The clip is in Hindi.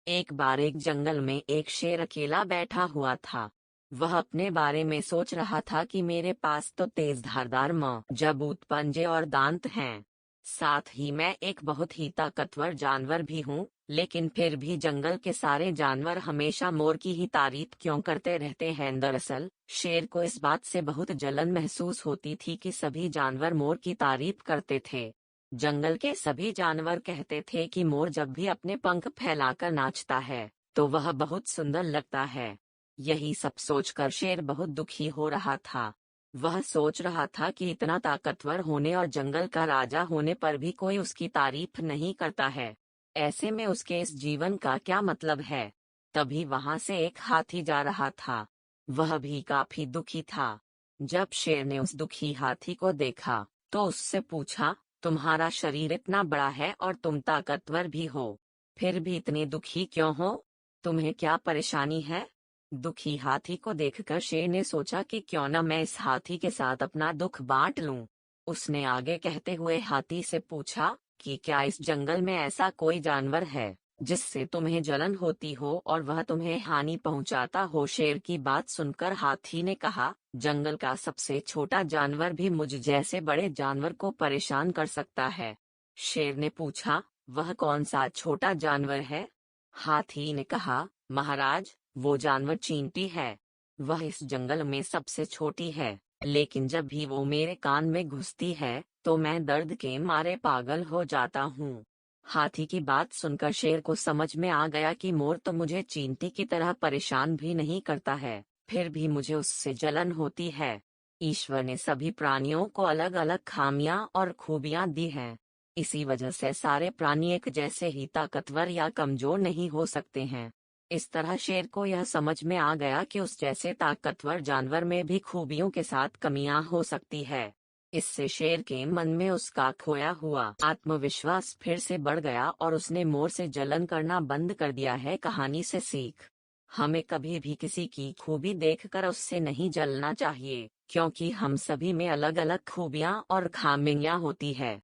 एक बार एक जंगल में एक शेर अकेला बैठा हुआ था। वह अपने बारे में सोच रहा था कि मेरे पास तो तेज धारदार मजबूत पंजे और दांत हैं। साथ ही मैं एक बहुत ही ताकतवर जानवर भी हूँ, लेकिन फिर भी जंगल के सारे जानवर हमेशा मोर की ही तारीफ क्यों करते रहते हैं। दरअसल शेर को इस बात से बहुत जलन महसूस होती थी कि सभी जानवर मोर की तारीफ करते थे। जंगल के सभी जानवर कहते थे कि मोर जब भी अपने पंख फैलाकर नाचता है तो वह बहुत सुंदर लगता है। यही सब सोचकर शेर बहुत दुखी हो रहा था। वह सोच रहा था कि इतना ताकतवर होने और जंगल का राजा होने पर भी कोई उसकी तारीफ नहीं करता है। ऐसे में उसके इस जीवन का क्या मतलब है। तभी वहां से एक हाथी जा रहा था। वह भी काफी दुखी था। जब शेर ने उस दुखी हाथी को देखा तो उससे पूछा, तुम्हारा शरीर इतना बड़ा है और तुम ताकतवर भी हो, फिर भी इतने दुखी क्यों हो? तुम्हें क्या परेशानी है? दुखी हाथी को देखकर शेर ने सोचा कि क्यों न मैं इस हाथी के साथ अपना दुख बांट लूं। उसने आगे कहते हुए हाथी से पूछा कि क्या इस जंगल में ऐसा कोई जानवर है जिससे तुम्हें जलन होती हो और वह तुम्हें हानि पहुंचाता हो? शेर की बात सुनकर हाथी ने कहा, जंगल का सबसे छोटा जानवर भी मुझ जैसे बड़े जानवर को परेशान कर सकता है। शेर ने पूछा, वह कौन सा छोटा जानवर है? हाथी ने कहा, महाराज, वो जानवर चींटी है। वह इस जंगल में सबसे छोटी है, लेकिन जब भी वो मेरे कान में घुसती है तो मैं दर्द के मारे पागल हो जाता हूँ। हाथी की बात सुनकर शेर को समझ में आ गया कि मोर तो मुझे चींटी की तरह परेशान भी नहीं करता है, फिर भी मुझे उससे जलन होती है। ईश्वर ने सभी प्राणियों को अलग अलग खामियां और खूबियां दी हैं। इसी वजह से सारे प्राणी एक जैसे ही ताकतवर या कमजोर नहीं हो सकते हैं। इस तरह शेर को यह समझ में आ गया कि उस जैसे ताकतवर जानवर में भी खूबियों के साथ कमियां हो सकती है। इससे शेर के मन में उसका खोया हुआ आत्मविश्वास फिर से बढ़ गया और उसने मोर से जलन करना बंद कर दिया है। कहानी से सीख, हमें कभी भी किसी की खूबी देखकर उससे नहीं जलना चाहिए, क्योंकि हम सभी में अलग अलग खूबियां और खामियां होती है।